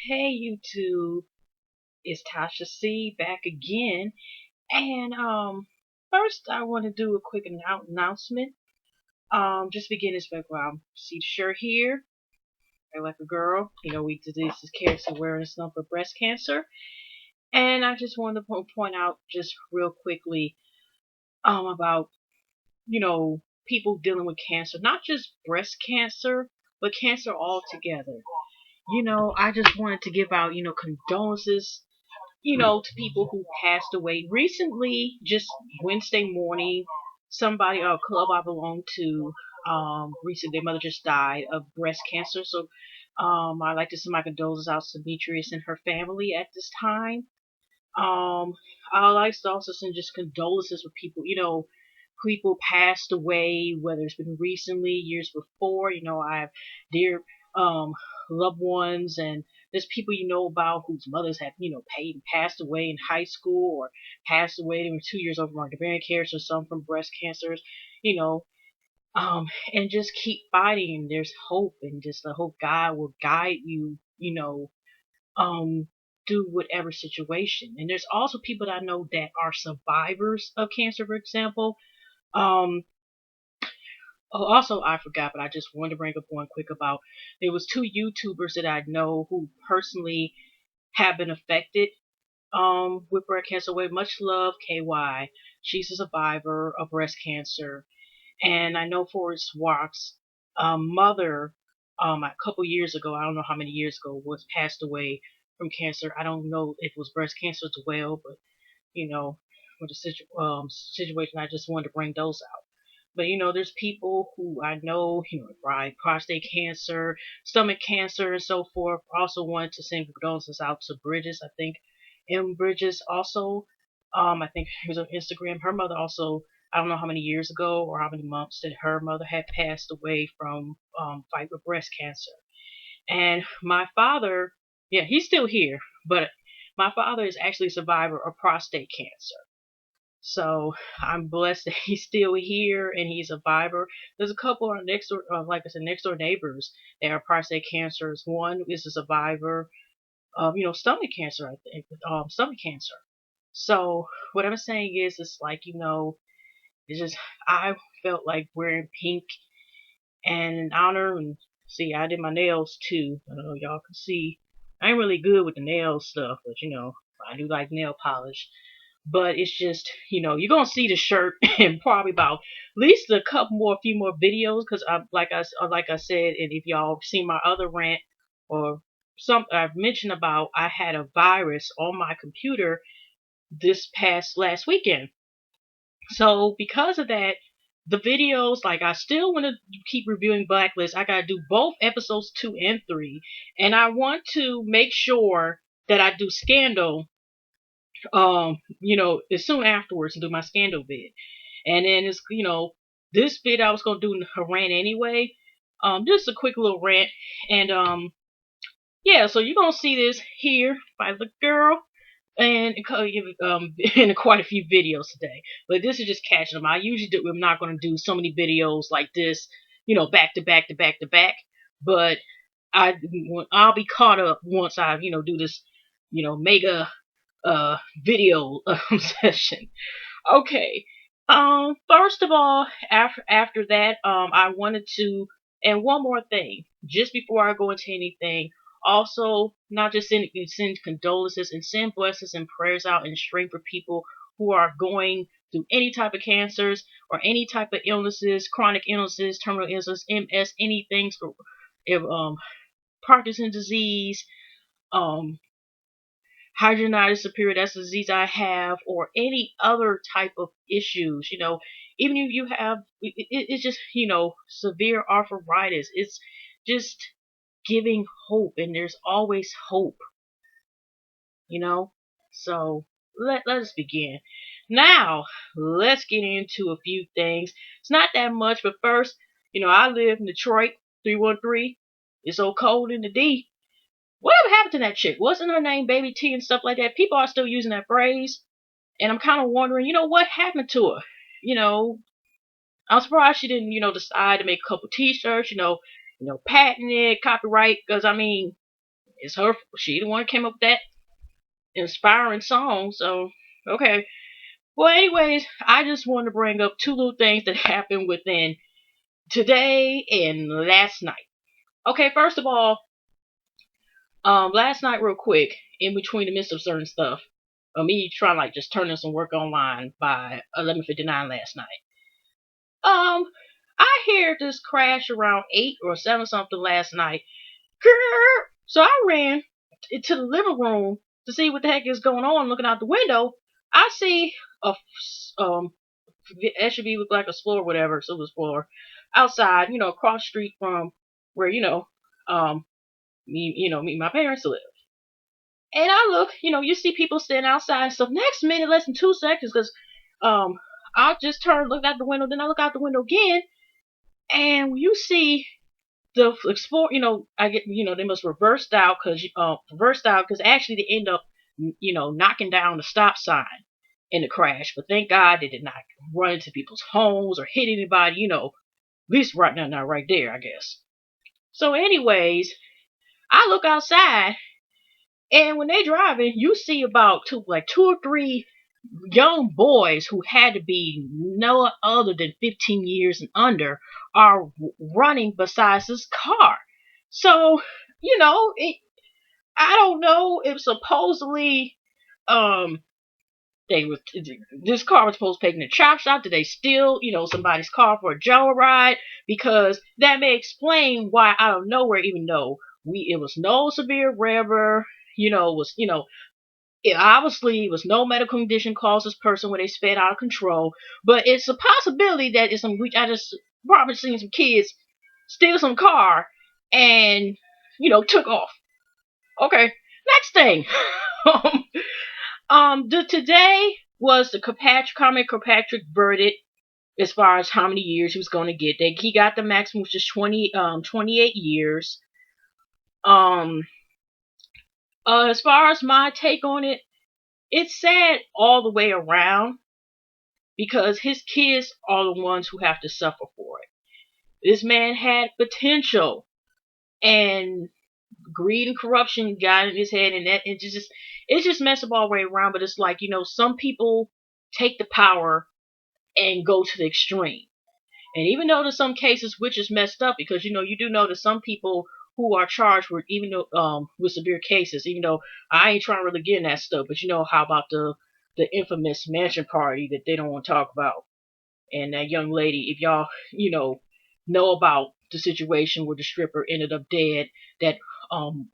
Hey YouTube, it's Tasha C back again. And first I want to do a quick announcement. Just begin this background. See the shirt here? I like a girl. We do this is Cancer Awareness Month for breast cancer. And I just wanted to point out just real quickly about, people dealing with cancer, not just breast cancer, but cancer altogether. I just wanted to give out, condolences to people who passed away recently. Just Wednesday morning, somebody or a club I belong to, recently their mother just died of breast cancer. So, I'd like to send my condolences out to Demetrius and her family at this time. Um, I'd like to also send just condolences with people, people passed away, whether it's been recently, years before. I have dear loved ones, and there's people about whose mothers have, paid and passed away in high school, or passed away. They were 2 years old from ovarian cancer, some from breast cancers, you know, and just keep fighting. There's hope, and just I hope God will guide you, um, through whatever situation. And there's also people that I know that are survivors of cancer, for example. Um, Also, I forgot, but I just wanted to bring up one quick about there was two YouTubers that I know who personally have been affected with breast cancer. With much love, KY. She's a survivor of breast cancer, and I know Forrest Walk's mother a couple years ago. I don't know how many years ago was passed away from cancer. I don't know if it was breast cancer as well, but you know, with the situation, I just wanted to bring those out. But there's people who I know, right, prostate cancer, stomach cancer, and so forth. Also wanted to send condolences out to Bridges. I think M Bridges also. I think it was on Instagram. Her mother also. I don't know how many years ago or how many months that her mother had passed away from fight with breast cancer. And my father, yeah, he's still here, but my father is actually a survivor of prostate cancer. So I'm blessed that he's still here and he's a survivor. There's a couple of next door, like I said, next door neighbors that are prostate cancers. One is a survivor of, stomach cancer, I think, stomach cancer. So what I'm saying is, it's like, it's just, I felt like wearing pink and in honor. And see, I did my nails too. I don't know if y'all can see. I ain't really good with the nail stuff, but I do like nail polish. But it's just, you're gonna see the shirt in probably about at least a couple more, few more videos, because like I said, and if y'all seen my other rant or something I've mentioned about, I had a virus on my computer this past last weekend. So because of that, the videos, like, I still want to keep reviewing Blacklist. I gotta do both episodes 2 and 3, and I want to make sure that I do Scandal as soon afterwards and do my Scandal vid. And then it's, this vid I was gonna do a rant anyway. Just a quick little rant. And yeah, so you're gonna see this here by the girl and in quite a few videos today. But this is just catching them. I usually do, I'm not gonna do so many videos like this, back to back to back to back. But I I'll be caught up once I, do this, mega video session. Okay. First of all, after that, I wanted to, and one more thing, just before I go into anything, also not just send condolences and send blessings and prayers out and strength for people who are going through any type of cancers or any type of illnesses, chronic illnesses, terminal illnesses, MS, anything, if Parkinson's disease, um, hydronitis superior, that's the disease I have, or any other type of issues, even if you have, it's just, severe arthritis. It's just giving hope, and there's always hope, you know? So let us begin. Now, let's get into a few things. It's not that much, but first, I live in Detroit, 313. It's so cold in the D. Whatever happened to that chick? Wasn't her name Baby T and stuff like that? People are still using that phrase. And I'm kind of wondering, what happened to her? You know, I'm surprised she didn't, decide to make a couple T-shirts, patent it, copyright. Because I mean, It's her. She the one who came up with that inspiring song. So okay. Well, anyways, I just wanted to bring up two little things that happened within today and last night. Okay, first of all, last night real quick, in between the midst of certain stuff, me trying to like just turn in some work online by 11:59 last night. Um, I hear this crash around 8 or 7 something last night. So I ran into the living room to see what the heck is going on. Looking out the window, I see a SUV look like a floor, whatever, silver floor, outside, across the street from where, me and my parents live. And I look, you see people standing outside. So next minute, less than 2 seconds, because um, I just turned, looked out the window, then I look out the window again, and you see the Explorer. I get, they must reversed out because actually they end up, knocking down the stop sign in the crash. But thank God they did not run into people's homes or hit anybody. At least right now, not right there, I guess. So, anyways, I look outside, and when they driving, you see about two or three young boys who had to be no other than 15 years and under are running besides this car. So, I don't know if supposedly um they were this car was supposed to take in a chop shop. Did they steal, somebody's car for a joyride? Because that may explain why out of nowhere, even though it was no severe weather, was it obviously was no medical condition caused this person when they sped out of control. But it's a possibility that it's some I just probably seen some kids steal some car and took off. Okay, next thing. Today was the Kirkpatrick Burdett as far as how many years he was going to get. He got the maximum, which is 28 years. Um, as far as my take on it, it's sad all the way around because his kids are the ones who have to suffer for it. This man had potential, and greed and corruption got in his head, and it just messed up all the way around. But it's like, some people take the power and go to the extreme. And even though in some cases which is messed up, because you do know that some people who are charged with even though with severe cases, even though I ain't trying to really get in that stuff, but how about the infamous mansion party that they don't want to talk about, and that young lady, if y'all know about the situation where the stripper ended up dead, that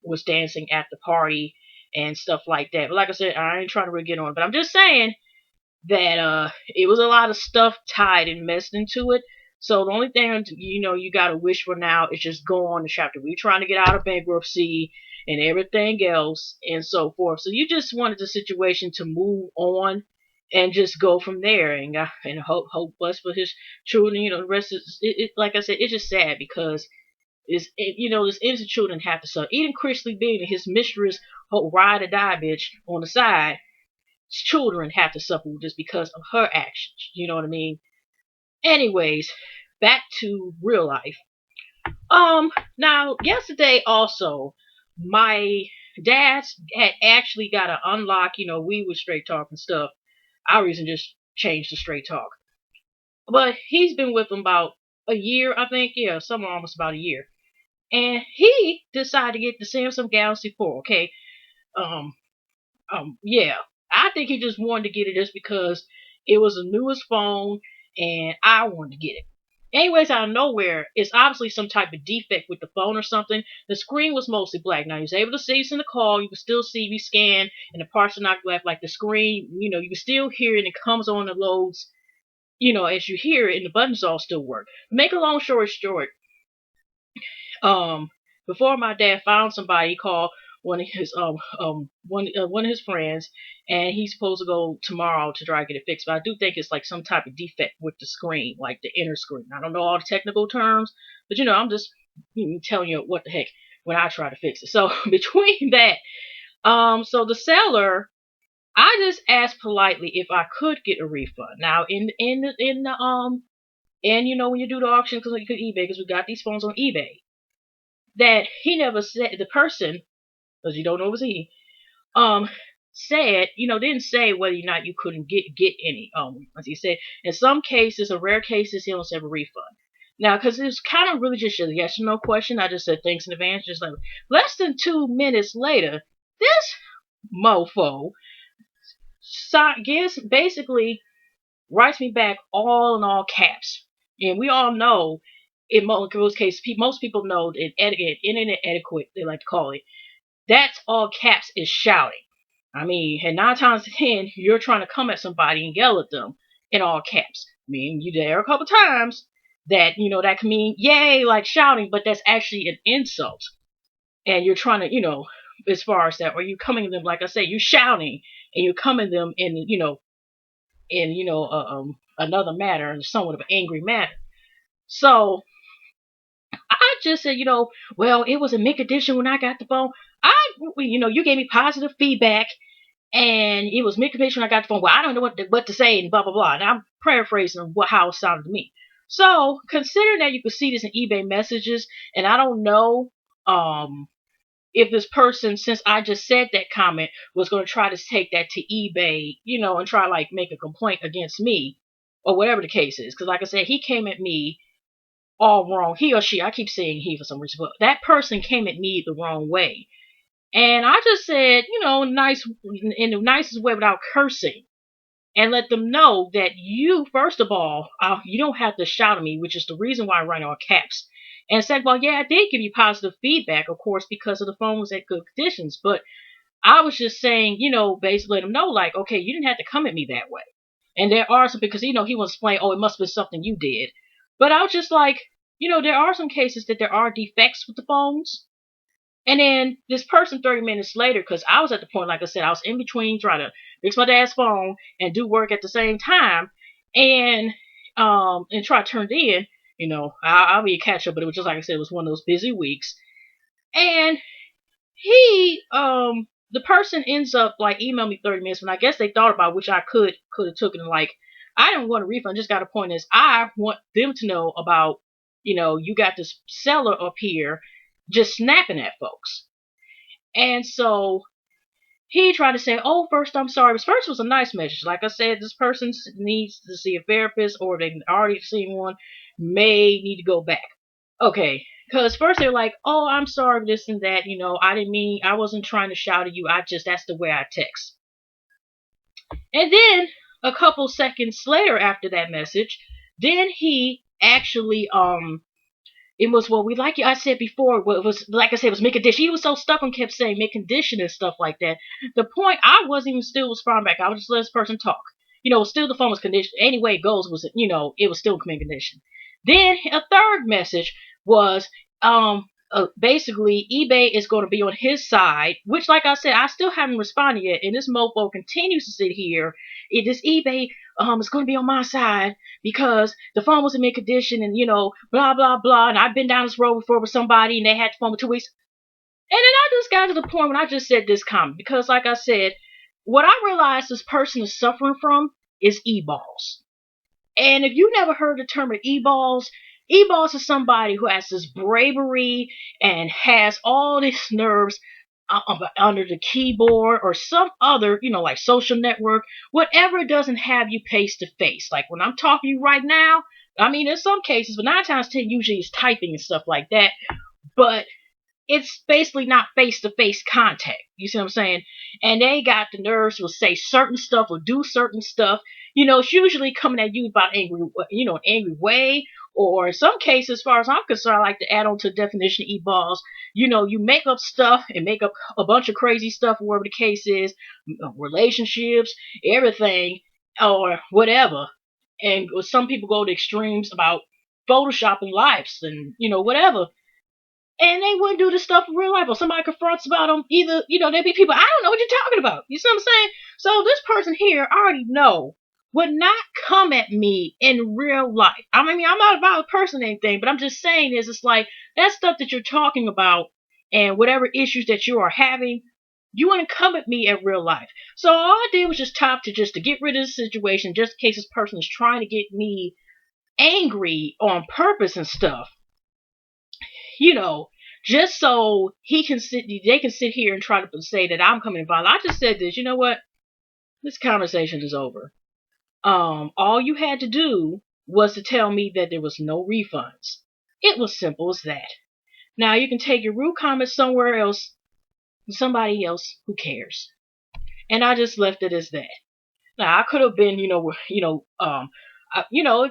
was dancing at the party and stuff like that. But like I said, I ain't trying to really get on it, but I'm just saying that it was a lot of stuff tied and messed into it. So the only thing you gotta wish for now is just go on the chapter. We're trying to get out of bankruptcy and everything else and so forth. So you just wanted the situation to move on and just go from there, and hope bless for his children. The rest is like I said, it's just sad because this innocent children have to suffer. Even Chrisley being his mistress, ride or die bitch on the side, children have to suffer just because of her actions. You know what I mean? Anyways, back to real life. Now yesterday also, my dad had actually got to unlock. We were straight talking stuff. Our reason just changed to straight talk. But he's been with him about a year, I think. Yeah, somewhere almost about a year. And he decided to get the Samsung Galaxy 4. Okay. Um, yeah, I think he just wanted to get it just because it was the newest phone and I wanted to get it. Anyways, out of nowhere, it's obviously some type of defect with the phone or something. The screen was mostly black. Now, he was able to see us in the call. You could still see me scan, and the parts are not black. Like the screen, you can still hear it, and it comes on and loads, as you hear it, and the buttons all still work. Make a long story short, um before my dad found somebody, he called one of his friends, and he's supposed to go tomorrow to try to get it fixed. But I do think it's like some type of defect with the screen, like the inner screen. I don't know all the technical terms, but I'm just telling you what the heck when I try to fix it. So between that, so the seller, I just asked politely if I could get a refund. Now in the and when you do the auction, because you could eBay, because we got these phones on eBay, that he never said, the person because you don't know it was he, um, said, didn't say whether or not you couldn't get any refunds. He said in some cases, or rare cases, he don't have a refund. Now, because it was kind of really just a yes or no question, I just said thanks in advance. Just like less than 2 minutes later, this mofo gives basically writes me back all in all caps, and we all know in most cases, most people know in etiquette, internet etiquette, they like to call it. That's all caps is shouting. I mean, and 9 times 10, you're trying to come at somebody and yell at them in all caps. I mean, you there a couple times that that can mean yay, like shouting, but that's actually an insult, and you're trying to as far as that, or you coming at them like I say, you're shouting and you're coming at them in another matter, and somewhat of an angry manner. So I just said, well, it was a mid condition when I got the phone. You gave me positive feedback, and it was mid condition when I got the phone. Well, I don't know what to say, and blah blah blah. And I'm paraphrasing how it sounded to me. So considering that you could see this in eBay messages, and I don't know if this person, since I just said that comment, was going to try to take that to eBay, and try like make a complaint against me, or whatever the case is. Because like I said, he came at me all wrong. He or she, I keep saying he for some reason, but that person came at me the wrong way. And I just said, nice, in the nicest way without cursing, and let them know that you, first of all, you don't have to shout at me, which is the reason why I write all caps. And said, well, yeah, I did give you positive feedback, of course, because of the phone was at good conditions. But I was just saying, basically let them know, like, okay, you didn't have to come at me that way. And there are some, because, he was playing, oh, it must have been something you did. But I was just like, there are some cases that there are defects with the phones. And then this person 30 minutes later, because I was at the point, like I said, I was in between trying to fix my dad's phone and do work at the same time, and try to turn it in. I'll be a catch up, but it was just like I said, it was one of those busy weeks. And the person ends up like emailing me 30 minutes when I guess they thought about, which I could have taken, like, I didn't want a refund. Just got a point is I want them to know about, you got this seller up here just snapping at folks. And so he tried to say, oh, first, I'm sorry. But first was a nice message. Like I said, this person needs to see a therapist, or they've already seen one, may need to go back. Okay. Because first they're like, oh, I'm sorry, this and that. I didn't mean, I wasn't trying to shout at you. That's the way I text. And then a couple seconds later after that message, then he actually, it was, well, we like you. I said before, it was like I said, it was mid condition. He was so stuck on kept saying mid condition and stuff like that. The point, I wasn't even still responding back. I was just let this person talk. Still the phone was conditioned. Anyway, it goes was, it was still mid condition. Then a third message was, basically eBay is going to be on his side, which, like I said, I still haven't responded yet. And this mofo continues to sit here. This eBay is going to be on my side because the phone was in mid condition, and blah blah blah. And I've been down this road before with somebody, and they had the phone for 2 weeks. And then I just got to the point when I just said this comment, because, like I said, what I realized this person is suffering from is Eballs. And if you never heard the term of Eballs, Eballs is somebody who has this bravery and has all these nerves under the keyboard or some other, like social network, whatever doesn't have you face to face. Like when I'm talking to you right now, I mean, in some cases, but 9 times 10, usually it's typing and stuff like that. But it's basically not face-to-face contact. You see what I'm saying? And they got the nerves to say certain stuff or do certain stuff. It's usually coming at you about angry, an angry way. Or in some cases, as far as I'm concerned, I like to add on to the definition of e-balls. You make up stuff and make up a bunch of crazy stuff, whatever the case is, relationships, everything, or whatever. And some people go to extremes about photoshopping lives and, whatever. And they wouldn't do this stuff in real life. Or somebody confronts about them, either, there'd be people, I don't know what you're talking about. You see what I'm saying? So this person here, I already know, would not come at me in real life. I mean, I'm not a violent person or anything, but I'm just saying is, it's like, that stuff that you're talking about and whatever issues that you are having, you wouldn't come at me in real life. So all I did was just to get rid of the situation, just in case this person is trying to get me angry on purpose and stuff. just so they can sit here and try to say that I'm coming involved. I just said this, you know what? This conversation is over. All you had to do was to tell me that there was no refunds. It was simple as that. Now you can take your rude comments somewhere else, somebody else who cares. And I just left it as that. Now I could have been, it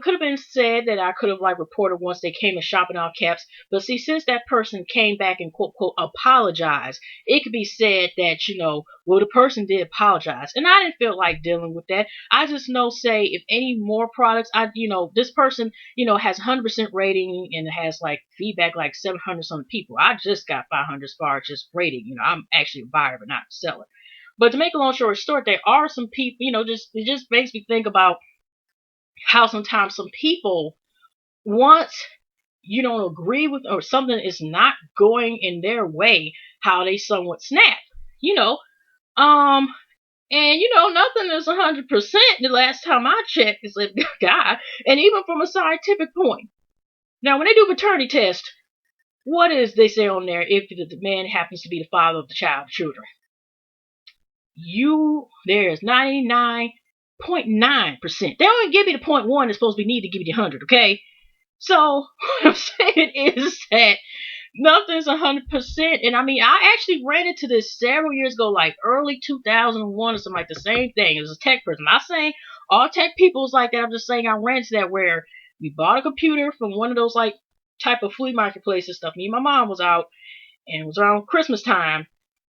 could have been said that I could have like reported once they came and shopping all caps. But see, since that person came back and quote quote apologized, it could be said that well the person did apologize, and I didn't feel like dealing with that. I just know, say if any more products, this person has 100% rating and has like feedback like 700 something people. I just got 500 as far as just rating. I'm actually a buyer but not a seller. But to make a long story short, there are some people, it just makes me think about how sometimes some people, once you don't agree with or something is not going in their way, how they somewhat snap, you know. Um, and nothing is 100%. The last time I checked, is a guy, and even from a scientific point. Now, when they do paternity test, what is they say on there if the man happens to be the father of the children? There's 99.9%. They only give you the 0.1 that's supposed to be needed to give you the 100, okay? So what I'm saying is that nothing's 100%. And I mean, I actually ran into this several years ago, like early 2001 or something like the same thing. It was a tech person. I'm not saying all tech people is like that. I'm just saying I ran into that where we bought a computer from one of those like type of flea marketplaces stuff. Me and my mom was out, and it was around Christmas time,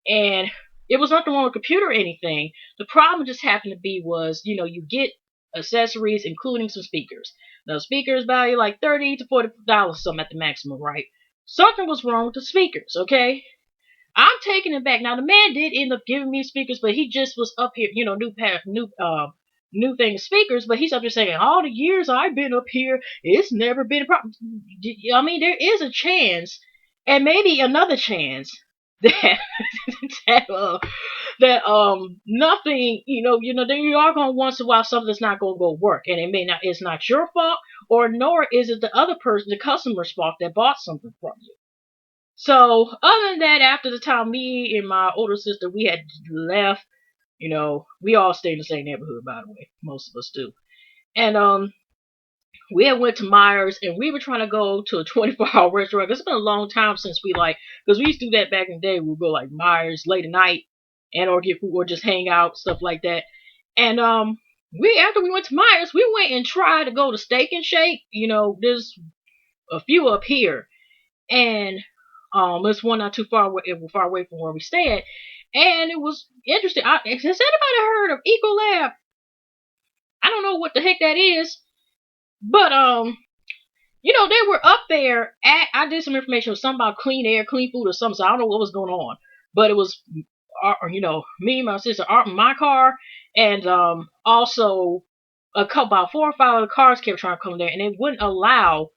and it was nothing wrong with the computer or anything. The problem just happened to be was, you get accessories, including some speakers. Now, speakers value like $30 to $40 something at the maximum, right? Something was wrong with the speakers, okay? I'm taking it back. Now, the man did end up giving me speakers, but he just was up here, new thing of speakers, but he's up here saying, all the years I've been up here, it's never been a problem. I mean, there is a chance, and maybe another chance that nothing, then you are gonna once in a while something's not gonna go work, and it's not your fault, or nor is it the other person, the customer's fault that bought something from you. So other than that, after the time me and my older sister we had left, we all stay in the same neighborhood, by the way, most of us do, and we had went to Myers, and we were trying to go to a 24-hour restaurant. It's been a long time since we because we used to do that back in the day. We'd go like Myers late at night, and or get food or just hang out, stuff like that. And after we went to Myers, we went and tried to go to Steak and Shake. There's a few up here, and there's one not too far away from where we stay at, and it was interesting. Has anybody heard of Ecolab? I don't know what the heck that is, but they were up there. I did some information with something about clean air, clean food, or something. So I don't know what was going on, but it was, me and my sister, my car, and also about 4 or 5 other cars kept trying to come there, and they wouldn't allow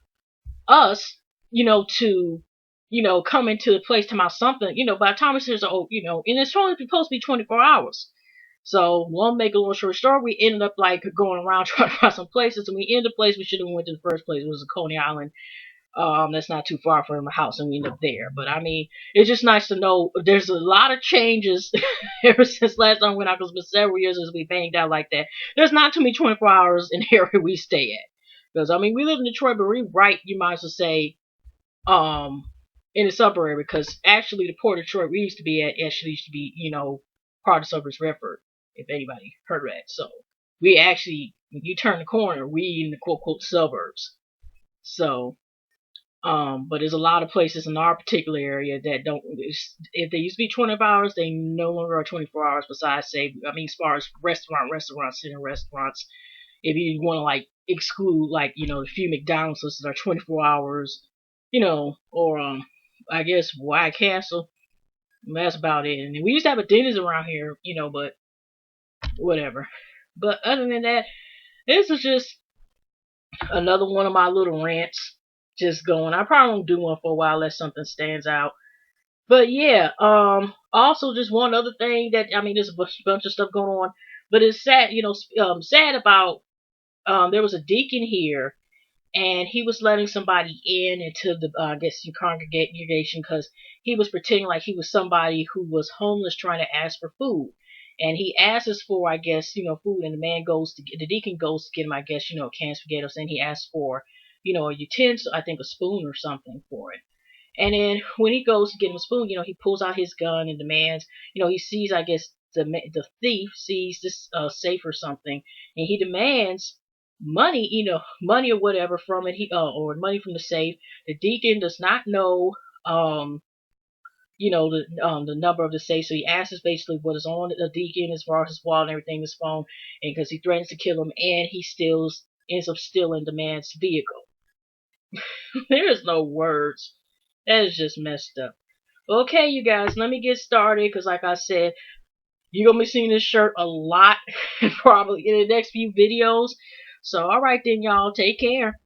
us, to, come into the place to my something. By the time it says, and it's only supposed to be 24 hours. So, long make a long short story, we ended up like going around trying to find some places, and we ended the place we should have went to the first place. It was Coney Island. That's not too far from my house, and we ended up there. But I mean, it's just nice to know there's a lot of changes ever since last time we went out, because it's been several years since we banged out like that. There's not too many 24 hours in the area we stay at. Because I mean, we live in Detroit, but we right, you might as well say, in the suburb, because actually the Port of Detroit we used to be at actually used to be, part of the suburbs Redford, if anybody heard of that. So we actually, when you turn the corner, we in the quote quote suburbs. So, but there's a lot of places in our particular area that don't. If they used to be 24 hours, they no longer are 24 hours. Besides, say, I mean, as far as restaurants, center restaurants, if you want to like exclude like the few McDonald's that are 24 hours, or I guess White Castle. That's about it. And we used to have a Denny's around here, but whatever. But other than that, this is just another one of my little rants. Just going. I probably won't do one for a while unless something stands out. But yeah, also just one other thing that I mean, there's a bunch of stuff going on, but it's sad, sad about there was a deacon here, and he was letting somebody in into the I guess your congregation because he was pretending like he was somebody who was homeless trying to ask for food. And he asks for, I guess, food, and the man goes to get, the deacon goes to get him, I guess, a can of spaghetti, and he asks for, a utensil, I think a spoon or something for it. And then when he goes to get him a spoon, he pulls out his gun and demands, he sees, I guess, the thief sees this safe or something, and he demands money, money or whatever from it, or money from the safe. The deacon does not know, the number of the safe, so he asks basically what is on the deacon as far as his wallet and everything, his phone, and because he threatens to kill him, and he ends up stealing the man's vehicle. There is no words. That is just messed up. Okay, you guys, let me get started because, like I said, you're going to be seeing this shirt a lot probably in the next few videos. So, alright then, y'all. Take care.